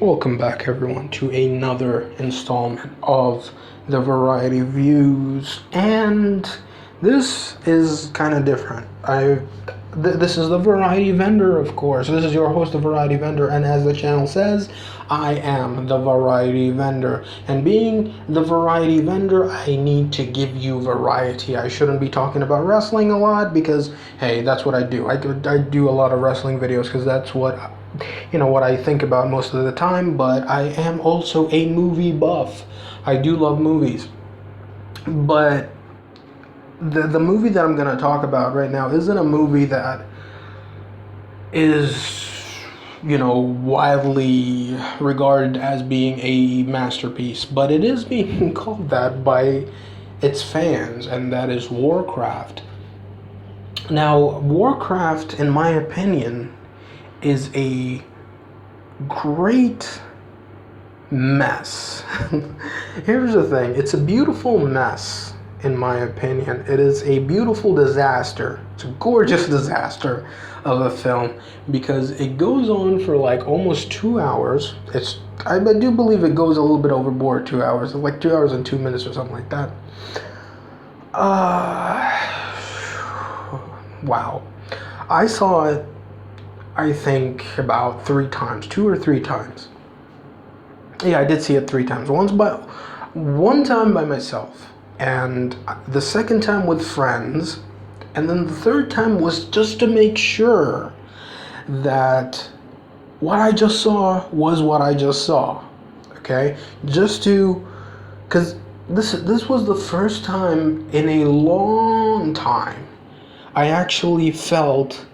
Welcome back, everyone, to another installment of the Variety Views, and this is kind of different. This is the Variety Vendor, of course. This is your host, the Variety Vendor, and as the channel says, I am the Variety Vendor. And being the Variety Vendor, I need to give you variety. I shouldn't be talking about wrestling a lot because, hey, that's what I do. I do a lot of wrestling videos because that's what I think about most of the time, but I am also a movie buff. I do love movies. But the movie that I'm going to talk about right now isn't a movie that is, widely regarded as being a masterpiece, but it is being called that by its fans, and that is Warcraft. Now, Warcraft, in my opinion, is a great mess. Here's the thing, it's a beautiful mess, in my opinion. It is a beautiful disaster. It's a gorgeous disaster of a film because it goes on for like almost 2 hours. I do believe it goes a little bit overboard, 2 hours, like 2 hours and 2 minutes or something like that. Wow. I saw it, I think, about 3 times, 2 or 3 times. Yeah, I did see it 3 times. One time by myself, and the second time with friends, and then the third time was just to make sure that what I just saw was what I just saw. Okay, because this was the first time in a long time I actually felt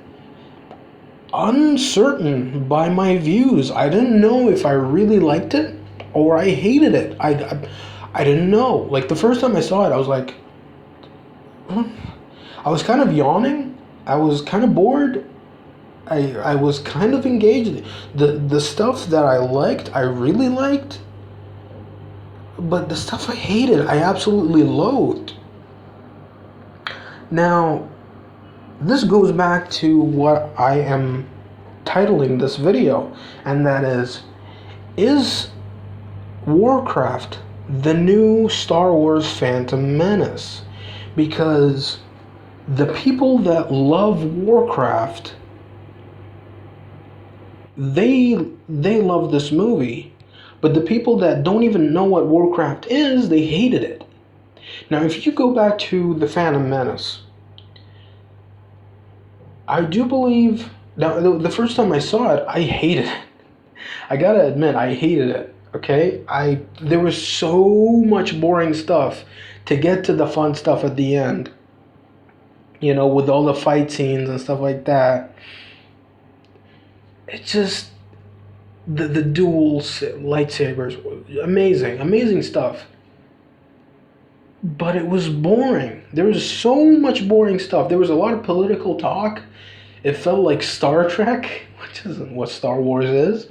uncertain by my views. I didn't know if I really liked it or I hated it. I didn't know. Like the first time I saw it, I was like, I was kind of yawning. I was kind of bored. I was kind of engaged. The stuff that I liked, I really liked. But the stuff I hated, I absolutely loathed. Now, this goes back to what I am titling this video, and that is Warcraft the new Star Wars Phantom Menace? Because the people that love Warcraft, they love this movie, but the people that don't even know what Warcraft is, they hated it. Now, if you go back to the Phantom Menace, I do believe now the first time I saw it, I hated it. I gotta admit, I hated it. Okay, there was so much boring stuff to get to the fun stuff at the end. With all the fight scenes and stuff like that. It just the dual lightsabers, amazing stuff. But it was boring. There was so much boring stuff. There was a lot of political talk. It felt like Star Trek, which isn't what Star Wars is.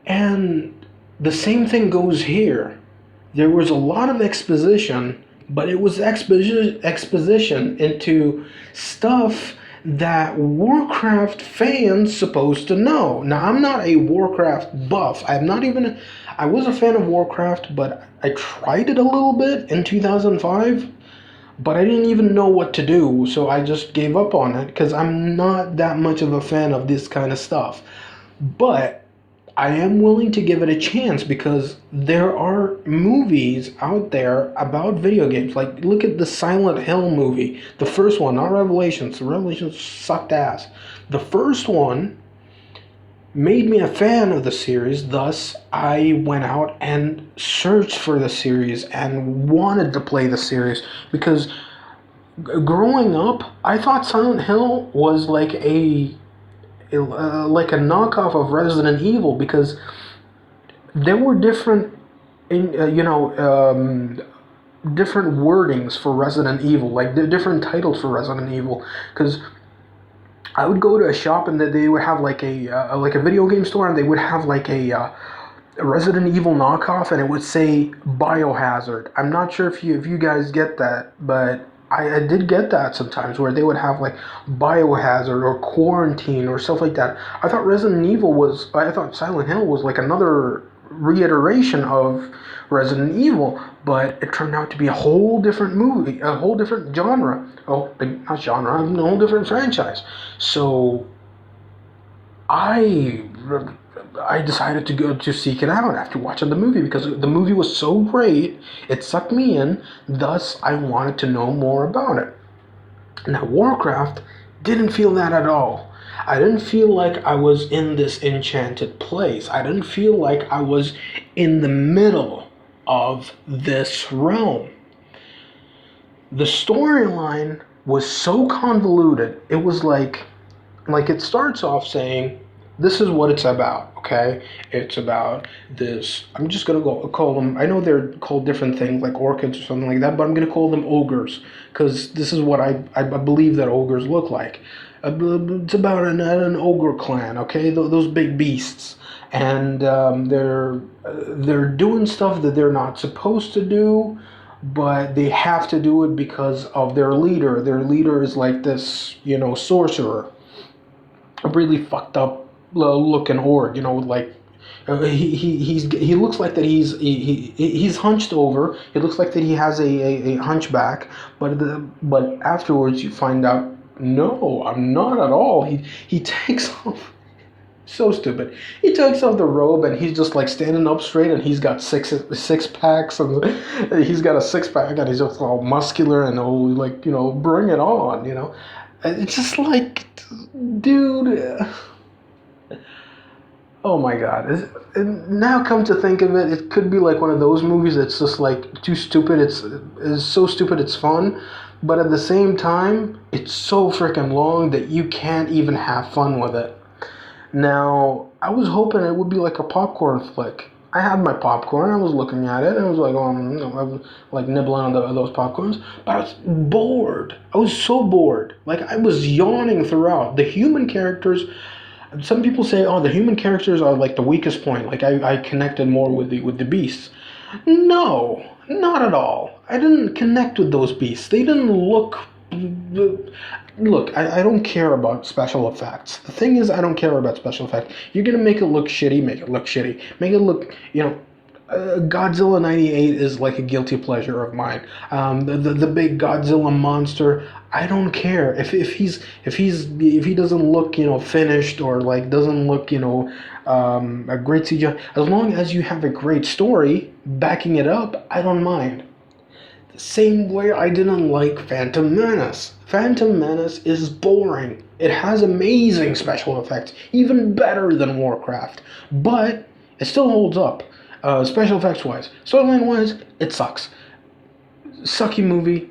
And the same thing goes here. There was a lot of exposition, but it was exposition into stuff that Warcraft fans supposed to know. Now, I'm not a Warcraft buff. I was a fan of Warcraft, but I tried it a little bit in 2005, but I didn't even know what to do, so I just gave up on it because I'm not that much of a fan of this kind of stuff. But I am willing to give it a chance because there are movies out there about video games. Like, look at the Silent Hill movie. The first one, not Revelations. The Revelations sucked ass. The first one made me a fan of the series. Thus, I went out and searched for the series and wanted to play the series because growing up, I thought Silent Hill was like a knockoff of Resident Evil because there were different different wordings for Resident Evil, like different titles for Resident Evil. Because I would go to a shop and they would have like a video game store, and they would have like a Resident Evil knockoff, and it would say Biohazard. I'm not sure if you guys get that, but I did get that sometimes where they would have like Biohazard or Quarantine or stuff like that. I thought Silent Hill was like another reiteration of Resident Evil, but it turned out to be a whole different movie, a whole different genre. Oh, not genre, a whole different franchise. So I I decided to go to seek it out after watching the movie because the movie was so great, it sucked me in. Thus, I wanted to know more about it. Now, Warcraft didn't feel that at all. I didn't feel like I was in this enchanted place. I didn't feel like I was in the middle of this realm. The storyline was so convoluted. It was like it starts off saying this is what it's about. Okay, it's about this. I'm just gonna go call them. I know they're called different things like orchids or something like that, but I'm gonna call them ogres because this is what I believe that ogres look like. It's about an ogre clan. Okay, those big beasts, and they're doing stuff that they're not supposed to do, but they have to do it because of their leader. Their leader is like this, sorcerer, a really fucked up looking orc, like he looks like that he's hunched over. It looks like that he has a hunchback, but afterwards you find out no, I'm not at all. He takes off. So stupid. He takes off the robe and he's just like standing up straight and he's got six packs and he's got a six pack and he's just all muscular and all like bring it on. And it's just like, dude. Oh my god. And now come to think of it, it could be like one of those movies that's just like too stupid. It's so stupid it's fun, but at the same time, it's so freaking long that you can't even have fun with it. Now, I was hoping it would be like a popcorn flick. I had my popcorn. I was looking at it, and I was like, I was like nibbling on those popcorns. But I was bored. I was so bored. Like I was yawning throughout. The human characters. Some people say, oh, the human characters are like the weakest point. Like I connected more with the beasts. No, not at all. I didn't connect with those beasts. They didn't look. Look, I don't care about special effects. The thing is, I don't care about special effects. You're gonna make it look shitty, make it look shitty. Make it look, Godzilla '98 is like a guilty pleasure of mine. The big Godzilla monster. I don't care if he doesn't look finished or like doesn't look a great CGI. As long as you have a great story backing it up, I don't mind. Same way I didn't like Phantom Menace. Phantom Menace is boring. It has amazing special effects, even better than Warcraft, but it still holds up. Special effects wise, storyline wise, it sucks. Sucky movie.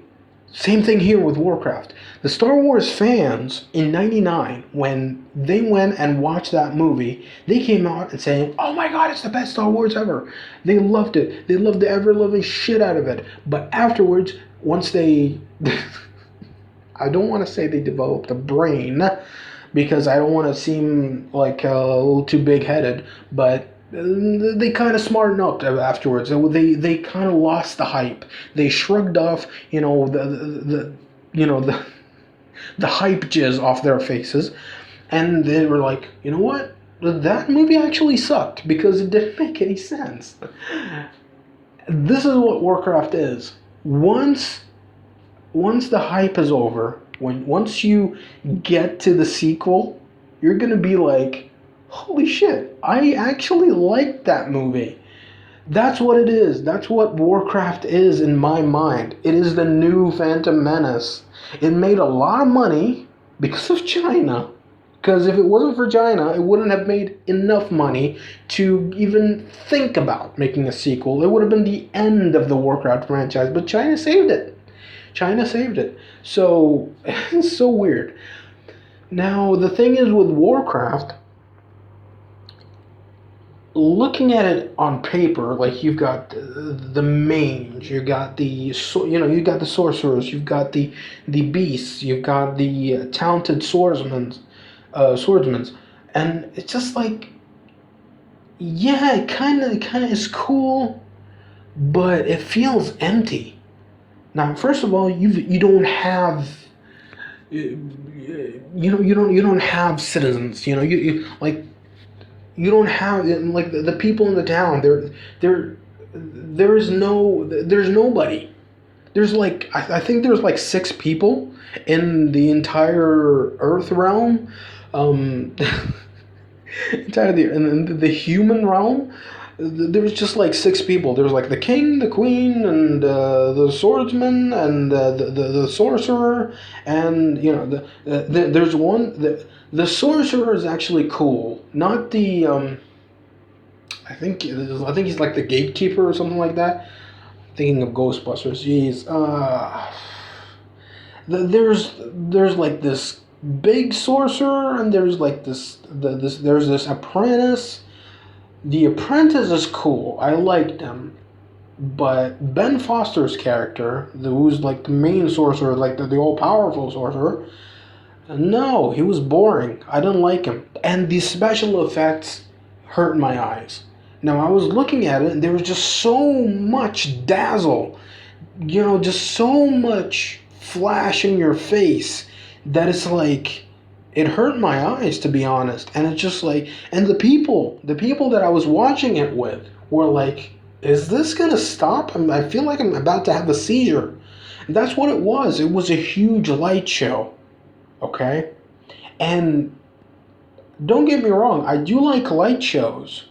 Same thing here with Warcraft. The Star Wars fans in '99, when they went and watched that movie, they came out and saying, "Oh my God, it's the best Star Wars ever." They loved it. They loved the ever loving shit out of it. But afterwards, once they, I don't want to say they developed a brain, because I don't want to seem like a little too big headed, but they kind of smartened up afterwards. They kind of lost the hype. They shrugged off, the hype jizz off their faces, and they were like, you know what? That movie actually sucked because it didn't make any sense. This is what Warcraft is. Once the hype is over, once you get to the sequel, you're gonna be like, holy shit, I actually liked that movie. That's what it is. That's what Warcraft is in my mind. It is the new Phantom Menace. It made a lot of money because of China. Because if it wasn't for China, it wouldn't have made enough money to even think about making a sequel. It would have been the end of the Warcraft franchise, but China saved it. China saved it. So, it's so weird. Now, the thing is with Warcraft, looking at it on paper, like you've got the mange, you got you got the sorcerers, you've got the beasts, you've got the talented swordsmen, and it's just like, yeah, it kind of is cool, but it feels empty. Now, first of all, you don't have you don't have citizens. You like you don't have like the people in the town. There there's nobody. There's like I think there's like six people in the entire Earth realm. Um, entirely in the human realm. There was just like six people. There was like the king, the queen, and the swordsman, and the sorcerer, and there's one. The sorcerer is actually cool. Not the I think he's like the gatekeeper or something like that. Thinking of Ghostbusters. Jeez. There's like this big sorcerer, and there's like there's this apprentice. The apprentice is cool. I liked him, but Ben Foster's character, who's like the main sorcerer, like the all powerful sorcerer, no, he was boring. I didn't like him, and the special effects hurt my eyes. Now I was looking at it, and there was just so much dazzle, just so much flash in your face that it's like it hurt my eyes, to be honest. And it's just like, and the people that I was watching it with were like, is this gonna stop? I feel like I'm about to have a seizure. And that's what it was. It was a huge light show. Okay? And don't get me wrong, I do like light shows.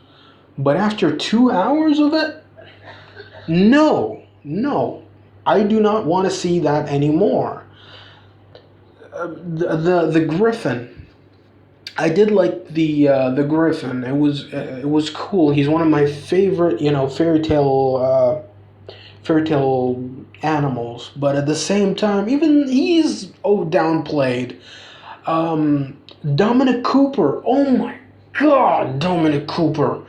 But after 2 hours of it, no, I do not want to see that anymore. The Griffin. I did like the Griffin. It was cool. He's one of my favorite fairy tale animals. But at the same time, even he's downplayed. Dominic Cooper. Oh my God, Dominic Cooper.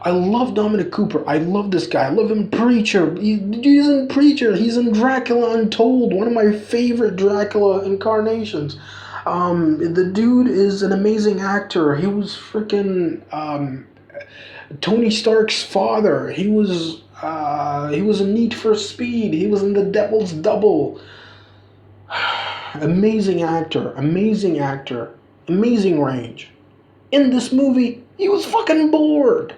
I love Dominic Cooper. I love this guy. I love him in Preacher. He's in Preacher. He's in Dracula Untold, one of my favorite Dracula incarnations. The dude is an amazing actor. He was freaking Tony Stark's father. He was in Need for Speed. He was in The Devil's Double. Amazing actor. Amazing actor. Amazing range. In this movie, he was fucking bored.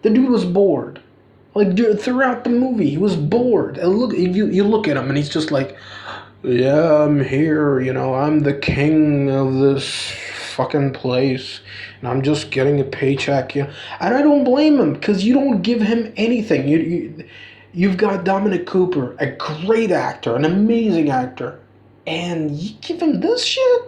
The dude was bored. Like throughout the movie, he was bored. And look, you look at him, and he's just like, "Yeah, I'm here. I'm the king of this fucking place, and I'm just getting a paycheck." And I don't blame him, because you don't give him anything. You've got Dominic Cooper, a great actor, an amazing actor, and you give him this shit?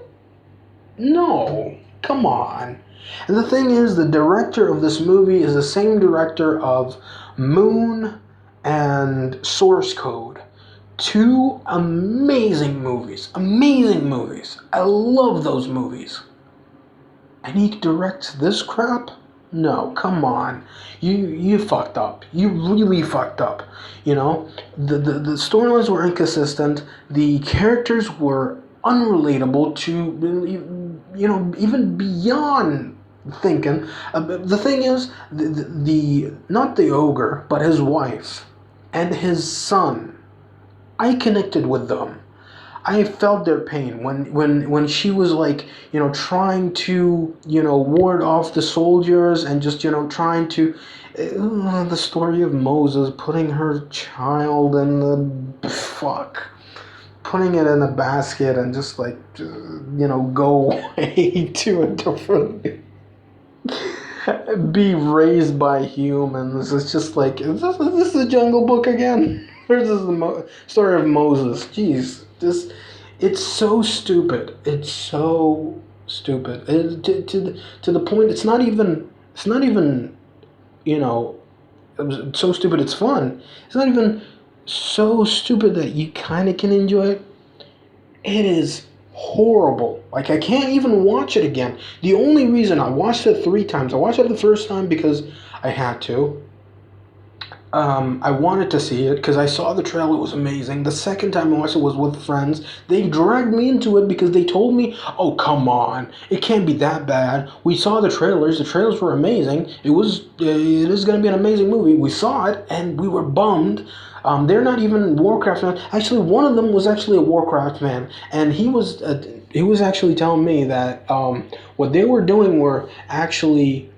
No, come on. And the thing is, the director of this movie is the same director of Moon and Source Code. Two amazing movies. Amazing movies. I love those movies. And he directs this crap? No, come on. You fucked up. You really fucked up. The storylines were inconsistent. The characters were unrelatable to even beyond thinking. The thing is, the not the ogre, but his wife and his son, I connected with them. I felt their pain when she was like, trying to, ward off the soldiers, and just, trying to, the story of Moses putting her child in putting it in a basket, and just like, go away to a different, be raised by humans. It's just like, is this the Jungle Book again? Or is this the story of Moses? Jeez, it's so stupid. It's so stupid. To the point, it's not even, so stupid it's fun. It's not even so stupid that you kind of can enjoy it. It is horrible. Like, I can't even watch it again. The only reason I watched it 3 times, I watched it the first time because I had to. I wanted to see it because I saw the trailer. It was amazing. The second time I watched it was with friends. They dragged me into it because they told me, "Oh, come on, it can't be that bad. We saw the trailers. The trailers were amazing. It is going to be an amazing movie. We saw it and we were bummed They're not even Warcraft fans. Actually, one of them was actually a Warcraft fan, and he was actually telling me that what they were doing were actually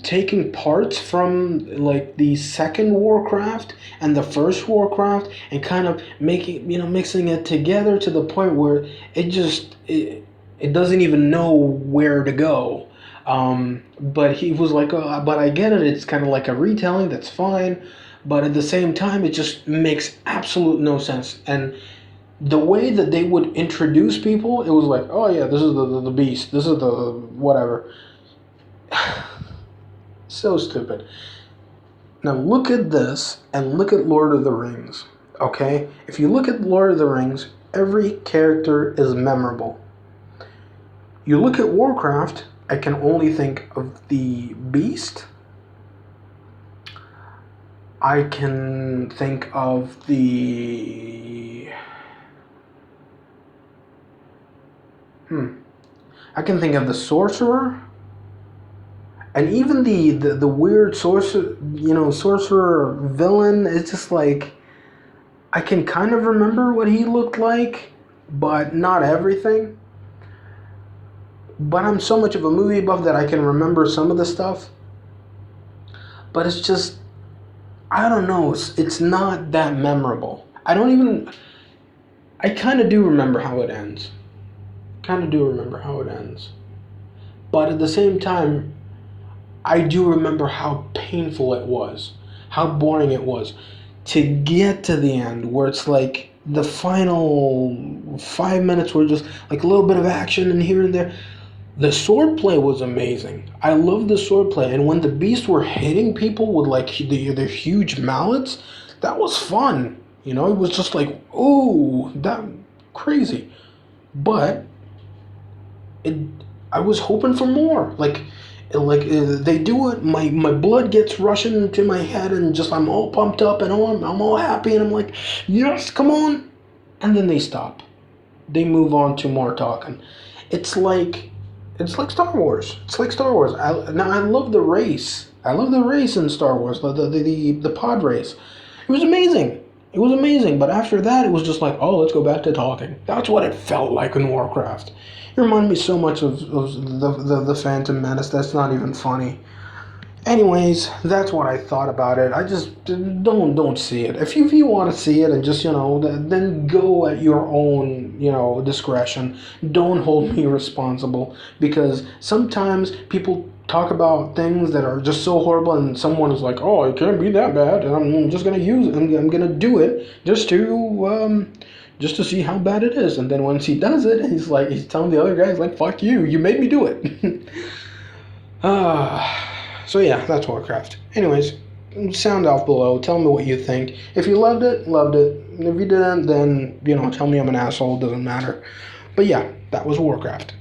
taking parts from like the second Warcraft and the first Warcraft and kind of mixing it together to the point where it doesn't even know where to go. But he was like, oh, but I get it. It's kind of like a retelling. That's fine. But at the same time, it just makes absolute no sense. And the way that they would introduce people, it was like, oh yeah, this is the beast. This is the whatever. So stupid. Now look at this and look at Lord of the Rings. Okay? If you look at Lord of the Rings, every character is memorable. You look at Warcraft, I can only think of the Beast. I can think of I can think of the Sorcerer. And even the weird sorcerer villain, it's just like I can kind of remember what he looked like, but not everything. But I'm so much of a movie buff that I can remember some of the stuff. But it's just, I don't know, it's not that memorable. I kind of do remember how it ends. Kind of do remember how it ends. But at the same time, I do remember how painful it was, how boring it was to get to the end where it's like the final 5 minutes were just like a little bit of action and here and there. The swordplay was amazing. I loved the swordplay, and when the beasts were hitting people with like their huge mallets, that was fun. It was just like, oh, that crazy. But it, I was hoping for more. They do it, my blood gets rushing into my head, and just I'm all pumped up, and I'm all happy, and I'm like, yes, come on. And then they stop. They move on to more talking. It's like Star Wars. It's like Star Wars. I love the race. I love the race in Star Wars. The pod race. It was amazing. It was amazing. But after that, it was just like, oh, let's go back to talking. That's what it felt like in Warcraft. It reminded me so much of the Phantom Menace. That's not even funny. Anyways, that's what I thought about it. I just don't see it. If you want to see it and just then go at your own discretion. Don't hold me responsible, because sometimes people talk about things that are just so horrible, and someone is like, oh, it can't be that bad, and I'm just gonna use it. I'm gonna do it just to see how bad it is. And then once he does it, he's telling the other guys like, fuck you, you made me do it. So yeah, that's Warcraft. Anyways, sound off below. Tell me what you think. If you loved it, loved it. If you didn't, then tell me I'm an asshole. Doesn't matter. But yeah, that was Warcraft.